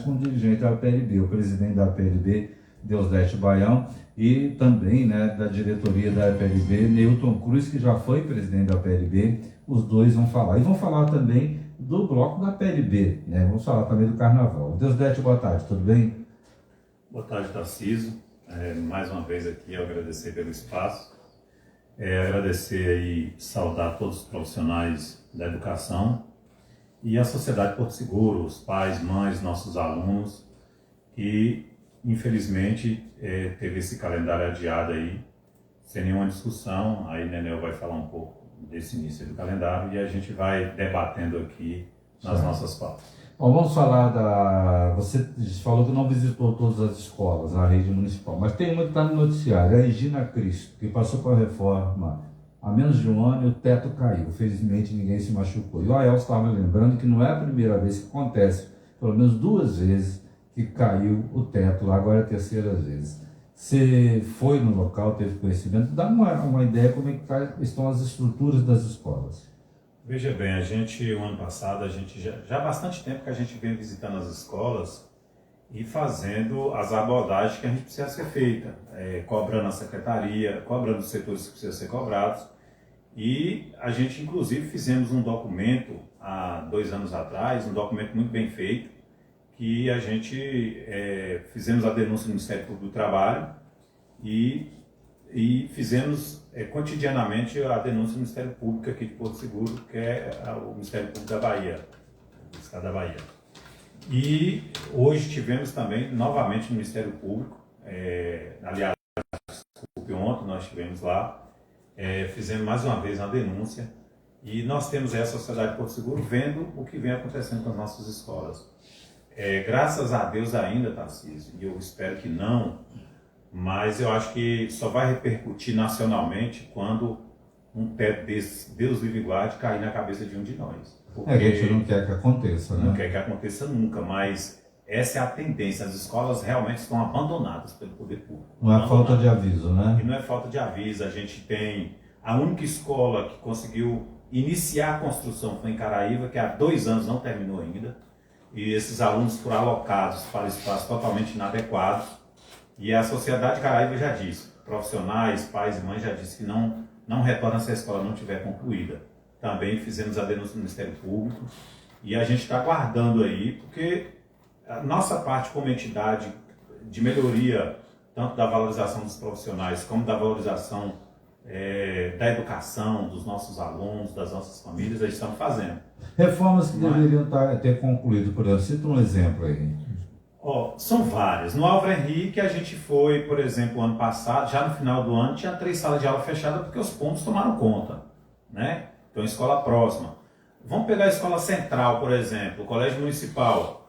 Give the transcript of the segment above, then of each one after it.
com o dirigente da PLB, o presidente da PLB, Deusdete Baião, e também, né, da diretoria da PLB, Newton Cruz, que já foi presidente da PLB. Os dois vão falar. E vão falar também do bloco da PLB, né? Vamos falar também do carnaval. Deusdete, boa tarde, tudo bem? Boa tarde, Tarcísio. Mais uma vez aqui agradecer pelo espaço. Agradecer e saudar todos os profissionais da educação e a sociedade Porto Seguro, os pais, mães, nossos alunos, que infelizmente teve esse calendário adiado aí, sem nenhuma discussão. Aí Nenel vai falar um pouco desse início do calendário e a gente vai debatendo aqui nas nossas pautas. Bom, vamos falar Você falou que não visitou todas as escolas na rede municipal, mas tem uma que está no noticiário, a Regina Cristo, que passou por reforma há menos de um ano e o teto caiu. Felizmente ninguém se machucou. E o Ael estava me lembrando que não é a primeira vez que acontece, pelo menos 2 vezes que caiu o teto lá, agora é a terceira vez. Você foi no local, teve conhecimento, dá uma ideia como é que estão as estruturas das escolas. Veja bem, o ano passado, já há bastante tempo que a gente vem visitando as escolas e fazendo as abordagens que a gente precisa ser feita, cobrando a secretaria, cobrando os setores que precisam ser cobrados. E a gente, inclusive, fizemos um documento há 2 anos atrás, um documento muito bem feito, que a gente fizemos a denúncia no Ministério Público do Trabalho e fizemos cotidianamente a denúncia no Ministério Público aqui de Porto Seguro, que é o Ministério Público da Bahia, do Estado da Bahia. E hoje tivemos também, novamente, no Ministério Público, aliás, desculpe, ontem nós estivemos lá, fizemos mais uma vez uma denúncia e nós temos a Sociedade de Porto Seguro vendo o que vem acontecendo com as nossas escolas. Graças a Deus ainda, Tarcísio, e eu espero que não, mas eu acho que só vai repercutir nacionalmente quando um teto desse, Deus livre e guarde, cair na cabeça de um de nós. A gente não quer que aconteça, né? Não quer que aconteça nunca, mas essa é a tendência. As escolas realmente estão abandonadas pelo poder público. Não é falta de aviso, né? E não é falta de aviso. A gente tem a única escola que conseguiu iniciar a construção foi em Caraíva, que há 2 anos não terminou ainda. E esses alunos foram alocados para espaços totalmente inadequados. E a sociedade de Caraíva já disse, profissionais, pais e mães já disse que não retorna se a escola não estiver concluída. Também fizemos a denúncia no Ministério Público e a gente está aguardando aí, porque a nossa parte como entidade de melhoria, tanto da valorização dos profissionais, como da valorização da educação, dos nossos alunos, das nossas famílias, a gente estamos fazendo. Reformas que deveriam ter concluído, por exemplo, cita um exemplo aí. São várias. No Álvaro Henrique a gente foi, por exemplo, ano passado, já no final do ano, tinha 3 salas de aula fechadas porque os pontos tomaram conta, né? Então, escola próxima. Vamos pegar a escola central, por exemplo, o colégio municipal.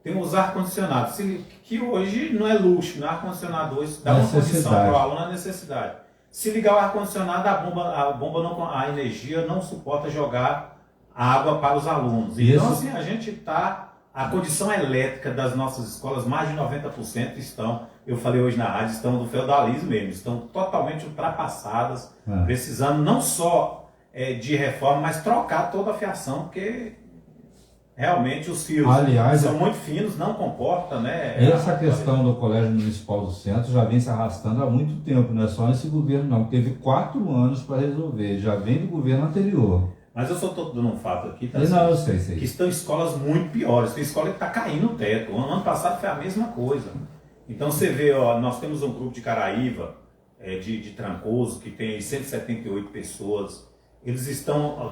Tem os ar-condicionados, que hoje não é luxo, não é ar-condicionado hoje, dá uma condição para o aluno, na necessidade. Se ligar o ar-condicionado, a energia não suporta jogar água para os alunos. Então, assim, a condição elétrica das nossas escolas, mais de 90% estão, eu falei hoje na rádio, estão do feudalismo mesmo, estão totalmente ultrapassadas, precisando não só de reforma, mas trocar toda a fiação, porque realmente os fios são muito finos, não comporta, né? Essa questão do Colégio Municipal do Centro já vem se arrastando há muito tempo, não é só nesse governo não, teve 4 anos para resolver, já vem do governo anterior. Mas eu só estou dando um fato aqui, tá? Não, eu sei. Que estão escolas muito piores. Tem escola que está caindo o teto. O ano passado foi a mesma coisa. Então você vê, nós temos um grupo de Caraíva, de Trancoso, que tem 178 pessoas. Eles estão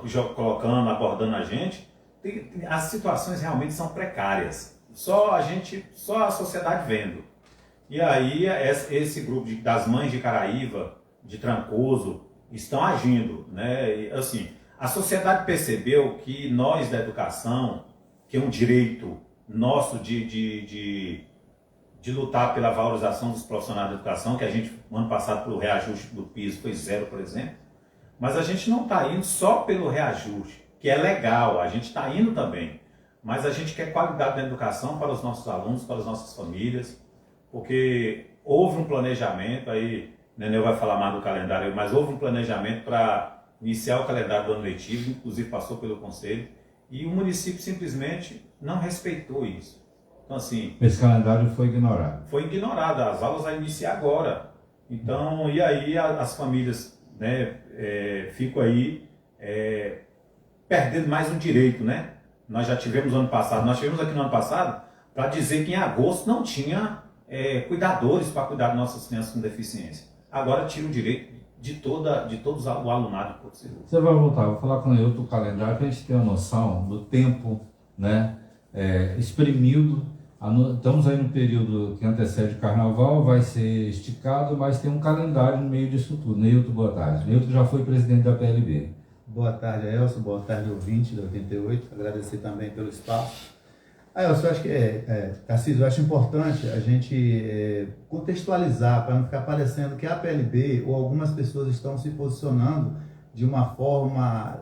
abordando a gente. As situações realmente são precárias. Só a sociedade vendo. E aí esse grupo das mães de Caraíva, de Trancoso, estão agindo, né? E, assim, a sociedade percebeu que nós da educação, que é um direito nosso de lutar pela valorização dos profissionais da educação, que a gente, no ano passado, pelo reajuste do piso foi 0, por exemplo, mas a gente não está indo só pelo reajuste, que é legal, a gente está indo também, mas a gente quer qualidade da educação para os nossos alunos, para as nossas famílias, porque houve um planejamento, aí Nenel vai falar mais do calendário, mas houve um planejamento para iniciar o calendário do ano letivo, inclusive passou pelo Conselho, e o município simplesmente não respeitou isso. Então, assim, Esse calendário foi ignorado. foi ignorado, as aulas vão iniciar agora. Então, e aí as famílias, né, ficam aí perdendo mais um direito, né? Nós já tivemos ano passado, nós tivemos aqui no ano passado para dizer que em agosto não tinha cuidadores para cuidar de nossas crianças com deficiência. Agora tira o direito de todos o alunado de Porto Seguro. Você vai voltar, vou falar com o calendário para a gente ter uma noção do tempo, né, exprimido. Estamos aí no período que antecede o carnaval, vai ser esticado, mas tem um calendário no meio disso tudo. Neilton, boa tarde. Neilton já foi presidente da PLB. Boa tarde, Elcio. Boa tarde, ouvinte da 88. Agradecer também pelo espaço. Elcio, eu acho que Tarcísio, eu acho importante a gente contextualizar para não ficar parecendo que a PLB ou algumas pessoas estão se posicionando de uma forma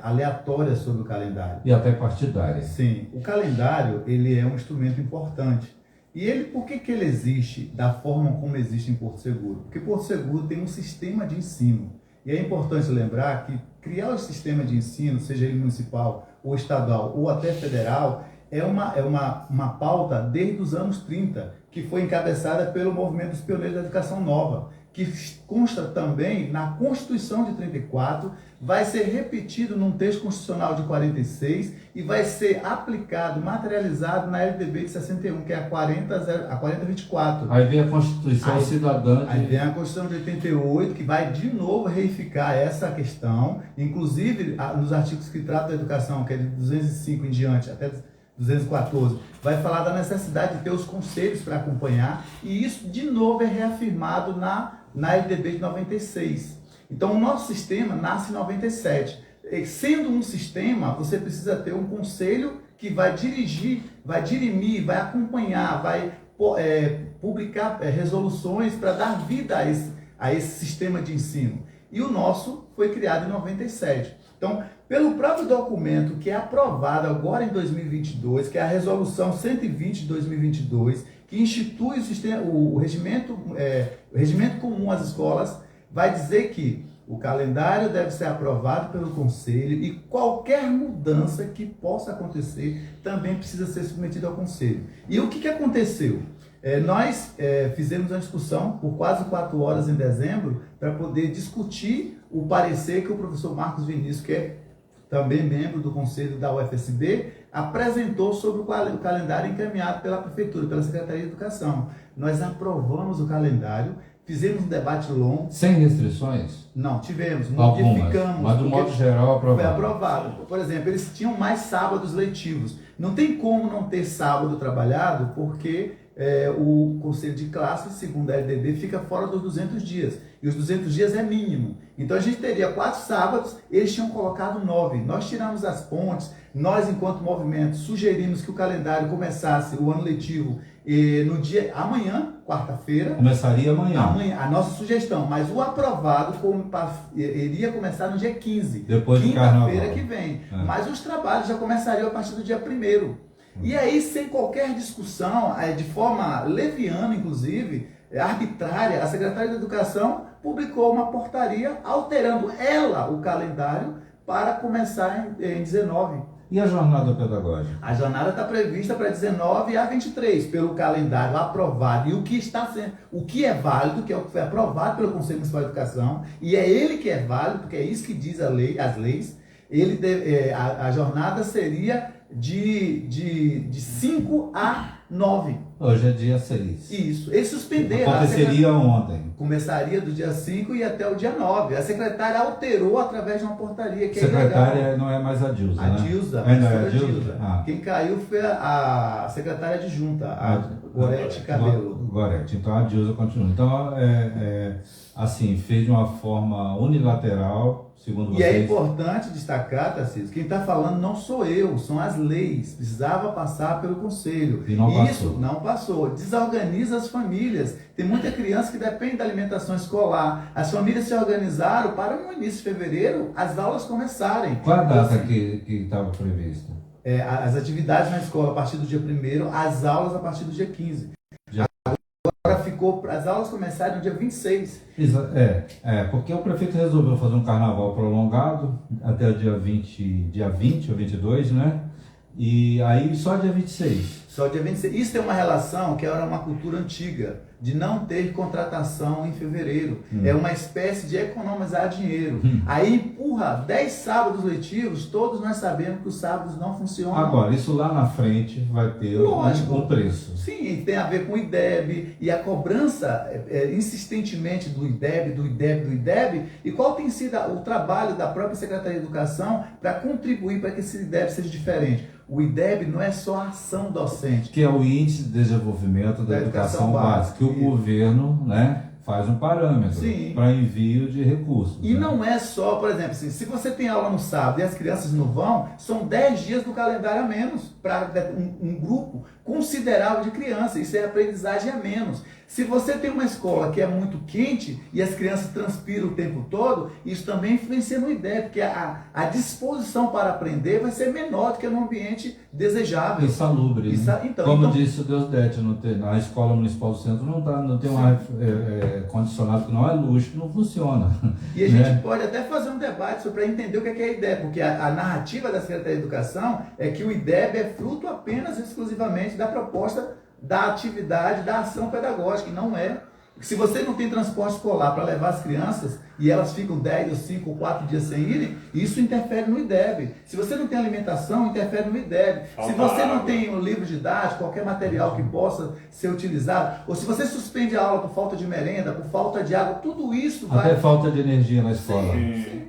aleatória sobre o calendário. E até partidária. Sim, o calendário ele é um instrumento importante. E ele, por que ele existe da forma como existe em Porto Seguro? Porque Porto Seguro tem um sistema de ensino. E é importante lembrar que criar o sistema de ensino, seja ele municipal ou estadual ou até federal, é uma pauta desde os anos 30, que foi encabeçada pelo movimento dos pioneiros da educação nova, que consta também na Constituição de 34, vai ser repetido num texto constitucional de 46 e vai ser aplicado, materializado na LDB de 61, que é a 4024. Aí vem a Constituição Cidadã. Aí vem a Constituição de 88, que vai de novo reificar essa questão, inclusive nos artigos que tratam da educação, que é de 205 em diante, até 214, vai falar da necessidade de ter os conselhos para acompanhar, e isso de novo é reafirmado na LDB de 96. Então o nosso sistema nasce em 97. Sendo um sistema, você precisa ter um conselho que vai dirigir, vai dirimir, vai acompanhar, vai publicar resoluções para dar vida a esse sistema de ensino. E o nosso foi criado em 97. Então, pelo próprio documento que é aprovado agora em 2022, que é a Resolução 120 de 2022, que institui o regimento comum às escolas, vai dizer que o calendário deve ser aprovado pelo Conselho e qualquer mudança que possa acontecer também precisa ser submetida ao Conselho. E o que aconteceu? Nós fizemos uma discussão por quase 4 horas em dezembro para poder discutir o parecer que o professor Marcos Vinícius, que é também membro do Conselho da UFSB, apresentou sobre o calendário encaminhado pela Prefeitura, pela Secretaria de Educação. Nós aprovamos o calendário, fizemos um debate longo. Sem restrições? Não, tivemos, modificamos. Mas do modo geral aprovado. Foi aprovado. Por exemplo, eles tinham mais sábados letivos. Não tem como não ter sábado trabalhado, porque o conselho de classe, segundo a LDB, fica fora dos 200 dias. E os 200 dias é mínimo. Então a gente teria 4 sábados, eles tinham colocado 9. Nós tiramos as pontes, nós, enquanto movimento, sugerimos que o calendário começasse o ano letivo no dia amanhã, quarta-feira. Começaria amanhã. Amanhã, a nossa sugestão, mas o aprovado iria começar no dia 15. Depois do carnaval. Quinta-feira que vem. Mas os trabalhos já começariam a partir do dia 1º. E aí, sem qualquer discussão, de forma leviana, inclusive, arbitrária, a Secretaria de Educação publicou uma portaria alterando o calendário para começar em 19. E a jornada pedagógica? A jornada está prevista para 19 a 23, pelo calendário aprovado. E o que é válido, que é o que foi aprovado pelo Conselho Municipal de Educação, e é ele que é válido, porque é isso que diz as leis, a jornada seria de 5 a 9. Hoje é dia 6. Isso. Eles suspenderam. Aconteceria ontem. Começaria do dia 5 e até o dia 9. A secretária alterou através de uma portaria. Que secretária não é mais a Dilza, a né? Dilza. Ainda é a Dilza? Ah. Quem caiu foi a secretária adjunta, a Gorete Cabelo. Gorete. Então a Dilza continua. Então, assim, fez de uma forma unilateral, segundo vocês. E é importante destacar, Tarcísio, quem está falando não sou eu, são as leis. Precisava passar pelo Conselho. E não passou. Isso não passou. Desorganiza as famílias. Tem muita criança que depende da alimentação escolar. As famílias se organizaram para no início de fevereiro as aulas começarem. Qual a data que estava prevista? As atividades na escola a partir do dia 1º, as aulas a partir do dia 15. Agora ficou para as aulas começarem no dia 26. Porque o prefeito resolveu fazer um carnaval prolongado até o dia 20 ou 22, né? E aí só dia 26. Só dia 26. Isso é uma relação que era uma cultura antiga, de não ter contratação em fevereiro. É uma espécie de economizar dinheiro. Aí empurra 10 sábados letivos, todos nós sabemos que os sábados não funcionam. Agora, isso lá na frente vai ter um preço. Sim, tem a ver com o IDEB e a cobrança insistentemente do IDEB. E qual tem sido o trabalho da própria Secretaria de Educação para contribuir para que esse IDEB seja diferente? O IDEB não é só a ação docente. Que é o Índice de Desenvolvimento da Educação Básica, que o governo, né, faz um parâmetro para envio de recursos. E não é só, por exemplo, assim, se você tem aula no sábado e as crianças não vão, são 10 dias do calendário a menos para um grupo considerável de crianças. Isso é aprendizagem a menos. Se você tem uma escola que é muito quente e as crianças transpiram o tempo todo, isso também influencia no IDEB, porque a disposição para aprender vai ser menor do que no ambiente desejável. Insalubre. Como disse o Deusdete, na Escola Municipal do Centro não tem um ar condicionado que não é luxo, que não funciona. E a gente pode até fazer um debate para entender o que é IDEB, porque a narrativa da Secretaria de Educação é que o IDEB é fruto apenas e exclusivamente da proposta da atividade, da ação pedagógica, e não é. Se você não tem transporte escolar para levar as crianças e elas ficam 10 ou 5 ou 4 dias sem irem, isso interfere no IDEB. Se você não tem alimentação, interfere no IDEB. Se você não tem um livro didático, qualquer material que possa ser utilizado, ou se você suspende a aula por falta de merenda, por falta de água, tudo isso vai... Até falta de energia na escola. Sim.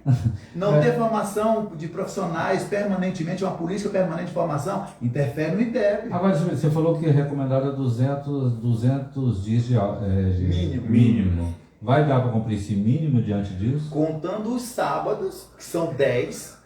Não ter formação de profissionais permanentemente, uma política permanente de formação, interfere no IDEB. Agora, você falou que é recomendado 200 dias de mínimo. Vai dar para cumprir esse mínimo diante disso? Contando os sábados, que são 10.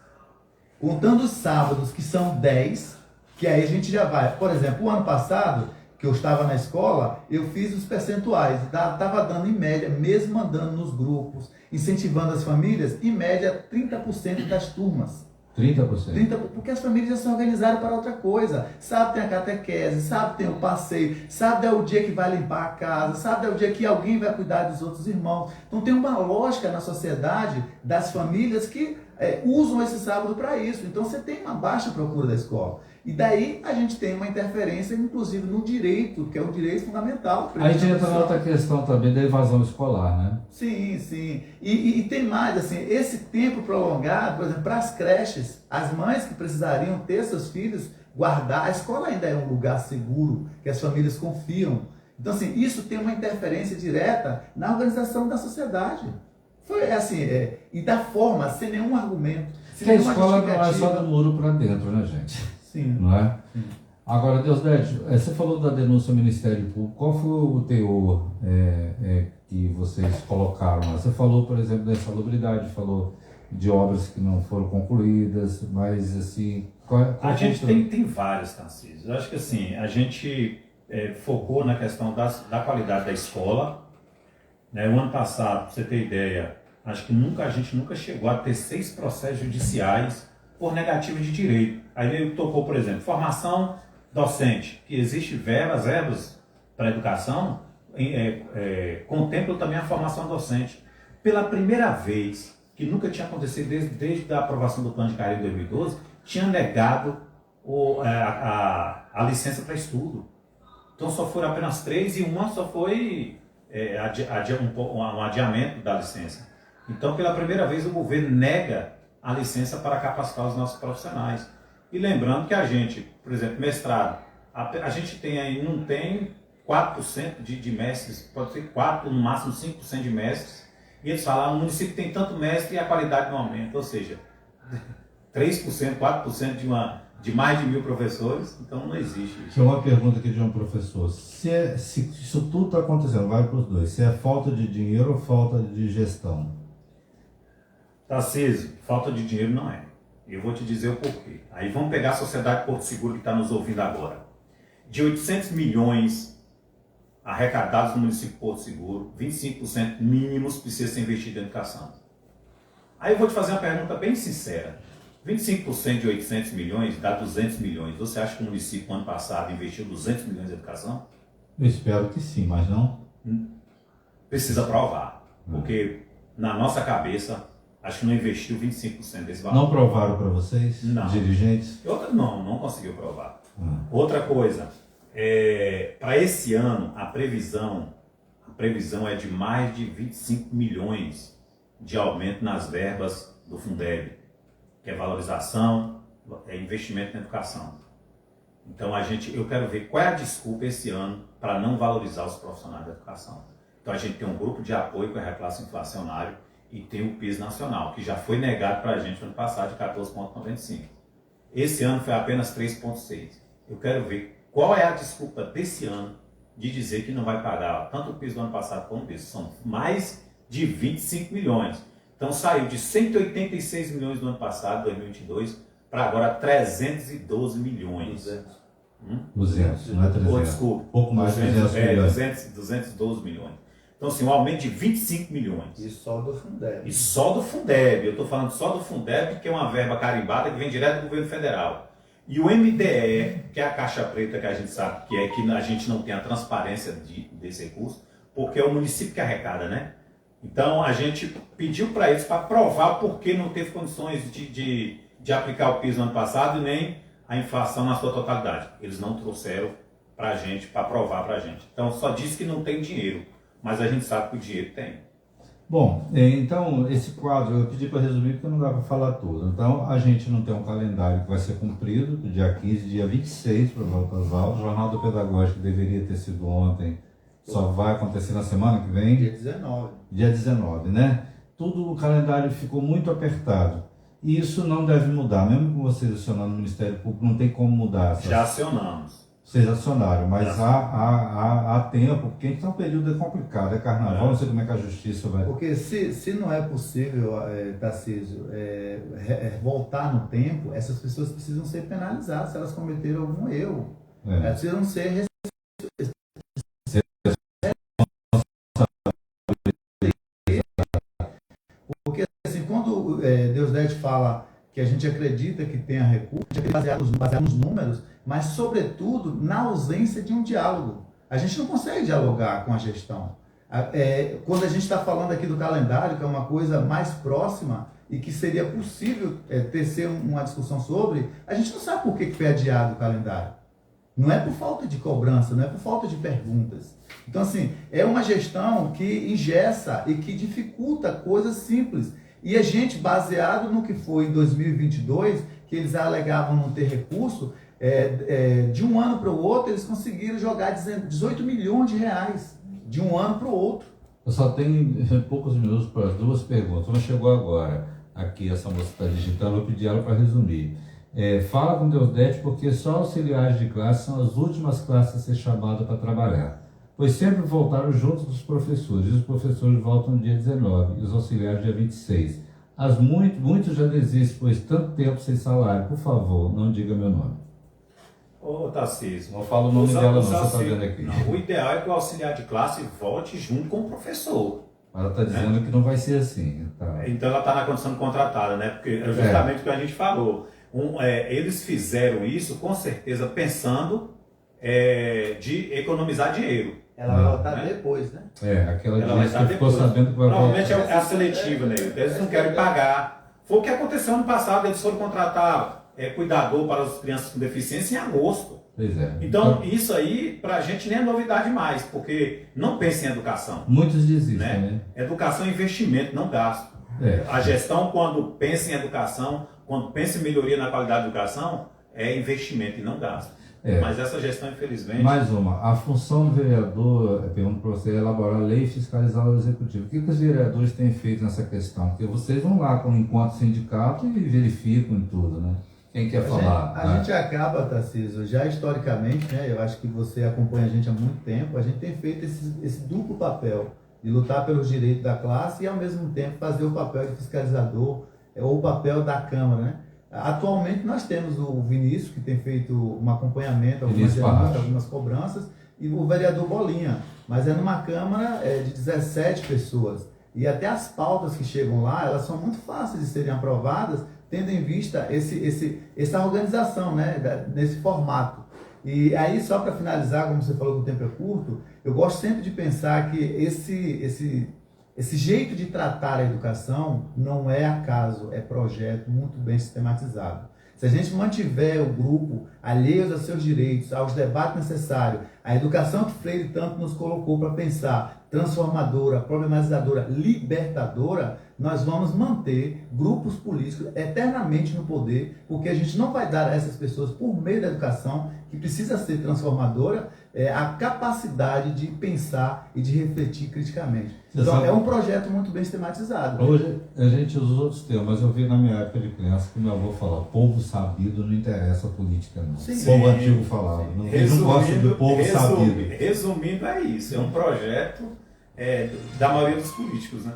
Contando os sábados, que são 10, que aí a gente já vai. Por exemplo, o ano passado, que eu estava na escola, eu fiz os percentuais. Estava dando, em média, mesmo andando nos grupos, incentivando as famílias, em média, 30% das turmas. 30%? Porque as famílias já se organizaram para outra coisa. Sábado tem a catequese, sábado tem o passeio, sábado é o dia que vai limpar a casa, sábado é o dia que alguém vai cuidar dos outros irmãos. Então tem uma lógica na sociedade das famílias que usam esse sábado para isso. Então você tem uma baixa procura da escola. E daí a gente tem uma interferência, inclusive, no direito, que é um direito fundamental. A gente entra na outra questão também da evasão escolar, né? Sim, sim. E tem mais, assim, esse tempo prolongado, por exemplo, para as creches, as mães que precisariam ter seus filhos, guardar, a escola ainda é um lugar seguro, que as famílias confiam. Então, assim, isso tem uma interferência direta na organização da sociedade. Foi assim, e da forma, sem nenhum argumento. Porque a escola não é só do muro para dentro, né, gente? Sim. Não é? Sim. Agora, Deusdete, você falou da denúncia ao Ministério Público. Qual foi o teor que vocês colocaram lá? Você falou, por exemplo, da insalubridade, falou de obras que não foram concluídas, mas assim... A gente tem vários, Tarcísio. Eu acho que assim, a gente focou na questão da qualidade da escola. Né? O ano passado, para você ter ideia, acho que a gente nunca chegou a ter 6 processos judiciais por negativa de direito. Aí ele tocou, por exemplo, formação docente, que existe verbas para a educação, contempla também a formação docente. Pela primeira vez, que nunca tinha acontecido desde a aprovação do Plano de Carreira em 2012, tinha negado a licença para estudo. Então só foram apenas 3 e uma só foi um adiamento da licença. Então, pela primeira vez, o governo nega a licença para capacitar os nossos profissionais. E lembrando que a gente, por exemplo, mestrado, a gente tem aí, não tem 4% de mestres, pode ser 4%, no máximo 5% de mestres, e eles falam, o município tem tanto mestre e a qualidade não aumenta, ou seja, 3%, 4% de mais de 1.000 professores, então não existe isso. Tem uma pergunta aqui de um professor, se isso tudo está acontecendo, vai para os dois, se é falta de dinheiro ou falta de gestão? Tarcísio, falta de dinheiro não é. Eu vou te dizer o porquê. Aí vamos pegar a Sociedade Porto Seguro que está nos ouvindo agora. De 800 milhões arrecadados no município de Porto Seguro, 25% mínimos precisa ser investido em educação. Aí eu vou te fazer uma pergunta bem sincera. 25% de 800 milhões dá 200 milhões. Você acha que o município, no ano passado, investiu 200 milhões em educação? Eu espero que sim, mas não. Precisa provar. Porque, na nossa cabeça, acho que não investiu 25% desse valor. Não provaram para vocês, não. Dirigentes? Não conseguiu provar. Outra coisa, Para esse ano, a previsão é de mais de 25 milhões de aumento nas verbas do Fundeb, que é valorização, é investimento na educação. Então eu quero ver qual é a desculpa esse ano para não valorizar os profissionais da educação. Então a gente tem um grupo de apoio com a reclasse inflacionário e tem o PIS nacional, que já foi negado para a gente no ano passado de 14,95. Esse ano foi apenas 3,6. Eu quero ver qual é a desculpa desse ano de dizer que não vai pagar tanto o PIS do ano passado como o PIS. São mais de 25 milhões. Então saiu de 186 milhões do ano passado, 2022, para agora 312 milhões. 200, não é 300. Desculpa. Pouco mais de 200 milhões. 212 milhões. Então, assim, um aumento de 25 milhões. E só do Fundeb. E só do Fundeb. Eu estou falando só do Fundeb, que é uma verba carimbada que vem direto do governo federal. E o MDE, que é a caixa preta que a gente sabe que é, que a gente não tem a transparência desse recurso, porque é o município que arrecada, né? Então, a gente pediu para eles para provar por que não teve condições de aplicar o PIS no ano passado e nem a inflação na sua totalidade. Eles não trouxeram para a gente, para provar para a gente. Então, só disse que não tem dinheiro, mas a gente sabe que o dinheiro tem. Bom, então, esse quadro eu pedi para resumir porque não dá para falar tudo. Então, a gente não tem um calendário que vai ser cumprido, do dia 15, dia 26, para volta às aulas. O Jornal do Pedagógico deveria ter sido ontem, só vai acontecer na semana que vem? Dia 19. Dia 19, né? Tudo, o calendário ficou muito apertado. E isso não deve mudar, mesmo com vocês acionando o Ministério Público, não tem como mudar. Já acionamos. Vocês acionaram, mas há tempo, porque então o período é complicado, é carnaval, não sei como é que a justiça vai... Porque se não é possível, Tarcísio, voltar no tempo, essas pessoas precisam ser penalizadas se elas cometeram algum erro. Elas precisam ser porque assim, quando Deus Dete fala que a gente acredita que tenha recurso, a gente acredita baseado nos números, mas sobretudo na ausência de um diálogo. A gente não consegue dialogar com a gestão. Quando a gente está falando aqui do calendário, que é uma coisa mais próxima e que seria possível tecer uma discussão sobre, a gente não sabe por que foi adiado o calendário. Não é por falta de cobrança, não é por falta de perguntas. Então, assim, é uma gestão que engessa e que dificulta coisas simples. E a gente, baseado no que foi em 2022, que eles alegavam não ter recurso, de um ano para o outro, eles conseguiram jogar 18 milhões de reais, de um ano para o outro. Eu só tenho poucos minutos para as duas perguntas. Uma chegou agora, aqui, essa moça está digitando, eu pedi ela para resumir. Fala com Deusdete porque só auxiliares de classe são as últimas classes a ser chamadas para trabalhar, pois sempre voltaram juntos dos professores, e os professores voltam no dia 19 e os auxiliares dia 26. Muitos já desistem, pois tanto tempo sem salário. Por favor, não diga meu nome. Ô, Tarcísio. Não falo o nome dela não, você está vendo aqui. Não, o ideal é que o auxiliar de classe volte junto com o professor. Ela está dizendo que não vai ser assim. Tá. Então ela está na condição de contratada, né? Porque é justamente o que a gente falou. Eles fizeram isso, com certeza, pensando de economizar dinheiro. Ela vai voltar depois, né? Aquela disse que ficou sabendo que vai voltar. Normalmente é a seletiva, né? Eles não querem pagar. Foi o que aconteceu ano passado, eles foram contratar cuidador para as crianças com deficiência em agosto. Pois é. Então, isso aí, para a gente, nem é novidade mais, porque não pensa em educação. Muitos desistem, né? Educação é investimento, não gasto. A gestão, quando pensa em educação, quando pensa em melhoria na qualidade da educação, é investimento e não gasto. Mas essa gestão, infelizmente... Mais uma. A função do vereador, pergunto para você, é elaborar lei e fiscalizar o executivo. O que os vereadores têm feito nessa questão? Porque vocês vão lá enquanto sindicato e verificam tudo, né? Quem quer falar? A gente acaba, Tarcísio, já historicamente, né? Eu acho que você acompanha a gente há muito tempo, a gente tem feito esse duplo papel de lutar pelos direitos da classe e, ao mesmo tempo, fazer o papel de fiscalizador ou o papel da Câmara, né? Atualmente, nós temos o Vinícius, que tem feito um acompanhamento, algumas cobranças, e o vereador Bolinha, mas é numa Câmara de 17 pessoas. E até as pautas que chegam lá, elas são muito fáceis de serem aprovadas, tendo em vista essa organização, né, nesse formato. E aí, só para finalizar, como você falou que o tempo é curto, eu gosto sempre de pensar que esse jeito de tratar a educação não é acaso, é projeto muito bem sistematizado. Se Se a gente mantiver o grupo alheios aos seus direitos, aos debates necessários, a educação que Freire tanto nos colocou para pensar, transformadora, problematizadora, libertadora, nós vamos manter grupos políticos eternamente no poder, porque a gente não vai dar a essas pessoas, por meio da educação, que precisa ser transformadora, a capacidade de pensar e de refletir criticamente. Então, é um projeto muito bem sistematizado. Hoje a gente usa outros termos, mas eu vi na minha época de criança que meu avô falava: povo sabido não interessa a política, não. Sim. O povo antigo falava. Eles não gostam do povo sabido. Resumindo, é isso. É um projeto da maioria dos políticos, né?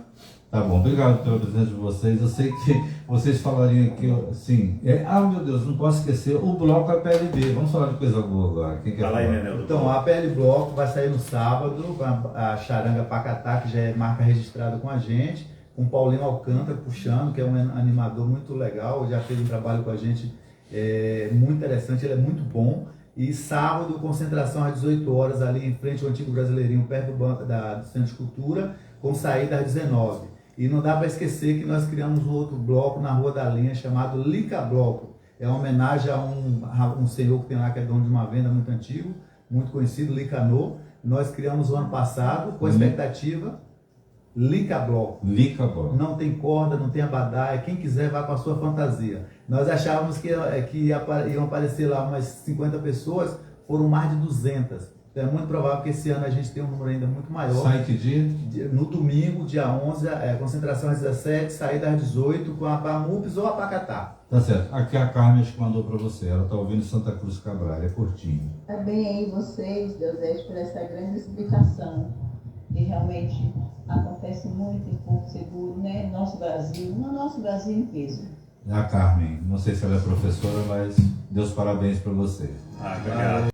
Tá bom, obrigado pela presença de vocês. Eu sei que vocês falariam aqui, assim, meu Deus, não posso esquecer o bloco APLB. Vamos falar de coisa boa agora. Quem quer Fala falar? aí, Nenel. Então, a APL Bloco vai sair no sábado, com a Charanga Pacatá, que já é marca registrada com a gente, com o Paulinho Alcântara puxando, que é um animador muito legal, já fez um trabalho com a gente muito interessante, ele é muito bom. E sábado, concentração às 18 horas, ali em frente ao Antigo Brasileirinho, perto do Centro de Cultura, com saída às 19. E não dá para esquecer que nós criamos um outro bloco na Rua da Linha, chamado Lica Bloco. É uma homenagem a um senhor que tem lá, que é dono de uma venda muito antigo, muito conhecido, Licanô. Nós criamos o ano passado, com a expectativa, Lica Bloco. Lica Bloco. Não tem corda, não tem abadá, quem quiser vá com a sua fantasia. Nós achávamos que iam aparecer lá umas 50 pessoas, foram mais de 200. Então é muito provável que esse ano a gente tenha um número ainda muito maior. Sai que dia? No domingo, dia 11, concentração às 17, saída às 18, com a PAMUPS ou a Pacatá. Tá certo. Aqui a Carmen acho que mandou para você. Ela tá ouvindo Santa Cruz Cabral, é curtinho. Também aí vocês, Deusete, por essa grande explicação, que realmente acontece muito em Porto Seguro, né? No nosso Brasil inteiro. A Carmen, não sei se ela é professora, mas Deus parabéns para você. Obrigado.